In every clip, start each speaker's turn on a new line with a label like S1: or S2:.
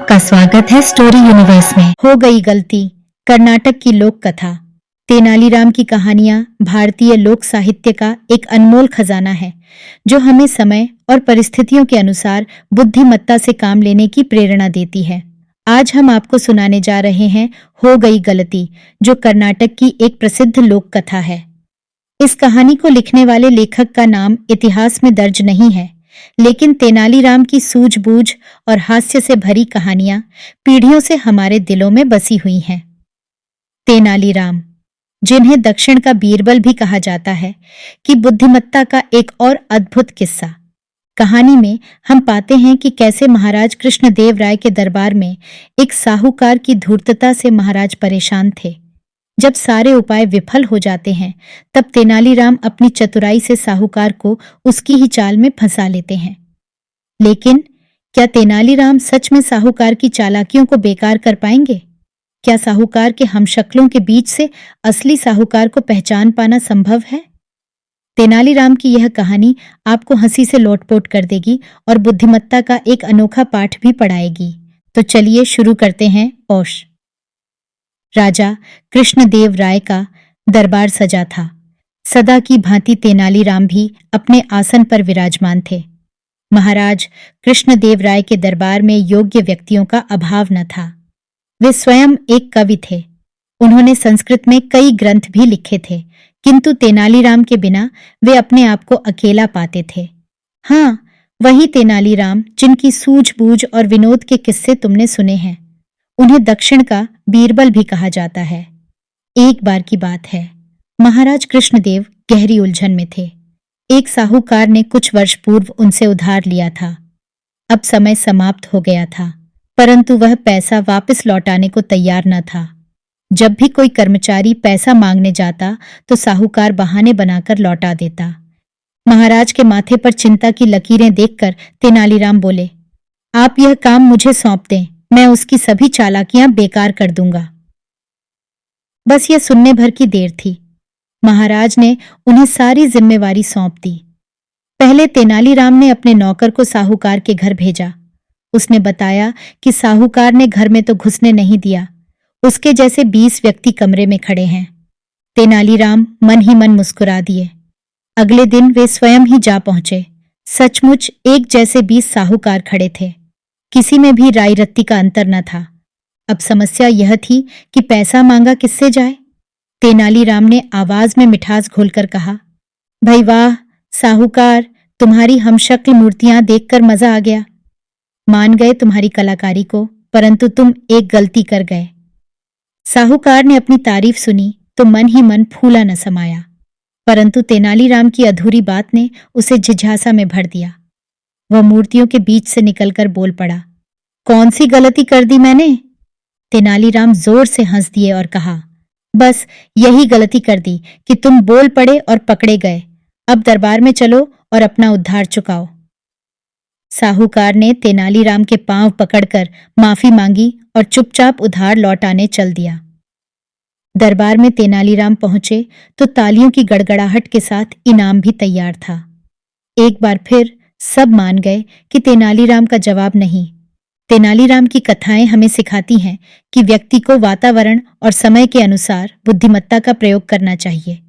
S1: आपका स्वागत है स्टोरी यूनिवर्स में। हो गई गलती, कर्नाटक की लोक कथा। तेनालीराम की कहानियां भारतीय लोक साहित्य का एक अनमोल खजाना है जो हमें समय और परिस्थितियों के अनुसार बुद्धिमत्ता से काम लेने की प्रेरणा देती है। आज हम आपको सुनाने जा रहे हैं हो गई गलती, जो कर्नाटक की एक प्रसिद्ध लोक कथा है। इस कहानी को लिखने वाले लेखक का नाम इतिहास में दर्ज नहीं है, लेकिन तेनालीराम की सूझबूझ और हास्य से भरी कहानियां पीढ़ियों से हमारे दिलों में बसी हुई हैं। तेनालीराम, जिन्हें दक्षिण का बीरबल भी कहा जाता है, की बुद्धिमत्ता का एक और अद्भुत किस्सा। कहानी में हम पाते हैं कि कैसे महाराज कृष्णदेव राय के दरबार में एक साहूकार की धूर्तता से महाराज परेशान थे। जब सारे उपाय विफल हो जाते हैं, तब तेनालीराम अपनी चतुराई से साहूकार को उसकी ही चाल में फंसा लेते हैं। लेकिन क्या तेनालीराम सच में साहूकार की चालाकियों को बेकार कर पाएंगे? क्या साहूकार के हमशक्लों के बीच से असली साहूकार को पहचान पाना संभव है? तेनालीराम की यह कहानी आपको हंसी से लोटपोट कर देगी और बुद्धिमत्ता का एक अनोखा पाठ भी पढ़ाएगी। तो चलिए शुरू करते हैं। ओश। राजा कृष्णदेव राय का दरबार सजा था। सदा की भांति तेनालीराम भी अपने आसन पर विराजमान थे। महाराज कृष्णदेव राय के दरबार में योग्य व्यक्तियों का अभाव न था। वे स्वयं एक कवि थे। उन्होंने संस्कृत में कई ग्रंथ भी लिखे थे, किंतु तेनालीराम के बिना वे अपने आप को अकेला पाते थे। हाँ, वही तेनालीराम जिनकी सूझबूझ और विनोद के किस्से तुमने सुने हैं। उन्हें दक्षिण का बीरबल भी कहा जाता है। एक बार की बात है, महाराज कृष्णदेव गहरी उलझन में थे। एक साहूकार ने कुछ वर्ष पूर्व उनसे उधार लिया था। अब समय समाप्त हो गया था, परंतु वह पैसा वापस लौटाने को तैयार न था। जब भी कोई कर्मचारी पैसा मांगने जाता तो साहूकार बहाने बनाकर लौटा देता। महाराज के माथे पर चिंता की लकीरें देखकर तेनालीराम बोले, आप यह काम मुझे सौंप दें, मैं उसकी सभी चालाकियां बेकार कर दूंगा। बस यह सुनने भर की देर थी। महाराज ने उन्हें सारी जिम्मेवारी सौंप दी। पहले तेनालीराम ने अपने नौकर को साहूकार के घर भेजा। उसने बताया कि साहूकार ने घर में तो घुसने नहीं दिया, उसके जैसे 20 व्यक्ति कमरे में खड़े हैं। तेनालीराम मन ही मन मुस्कुरा दिए। अगले दिन वे स्वयं ही जा पहुंचे। सचमुच एक जैसे 20 साहूकार खड़े थे। किसी में भी राई रत्ती का अंतर न था। अब समस्या यह थी कि पैसा मांगा किससे जाए। तेनालीराम ने आवाज में मिठास घोलकर कहा, भाई वाह साहूकार, तुम्हारी हमशक्ल मूर्तियां देखकर मजा आ गया। मान गए तुम्हारी कलाकारी को, परंतु तुम एक गलती कर गए। साहूकार ने अपनी तारीफ सुनी तो मन ही मन फूला न समाया, परंतु तेनालीराम की अधूरी बात ने उसे जिज्ञासा में भर दिया। वह मूर्तियों के बीच से निकलकर बोल पड़ा, कौन सी गलती कर दी मैंने? तेनालीराम जोर से हंस दिए और कहा, बस यही गलती कर दी कि तुम बोल पड़े और पकड़े गए। अब दरबार में चलो और अपना उद्धार चुकाओ। साहूकार ने तेनालीराम के पांव पकड़कर माफी मांगी और चुपचाप उधार लौटाने चल दिया। दरबार में तेनालीराम पहुंचे तो तालियों की गड़गड़ाहट के साथ इनाम भी तैयार था। एक बार फिर सब मान गए कि तेनालीराम का जवाब नहीं। तेनालीराम की कथाएं हमें सिखाती हैं कि व्यक्ति को वातावरण और समय के अनुसार बुद्धिमत्ता का प्रयोग करना चाहिए।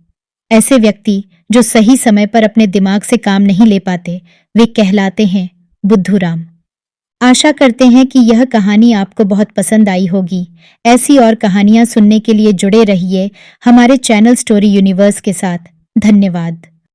S1: ऐसे व्यक्ति जो सही समय पर अपने दिमाग से काम नहीं ले पाते, वे कहलाते हैं बुद्धूराम। आशा करते हैं कि यह कहानी आपको बहुत पसंद आई होगी। ऐसी और कहानियां सुनने के लिए जुड़े रहिए हमारे चैनल स्टोरी यूनिवर्स के साथ। धन्यवाद।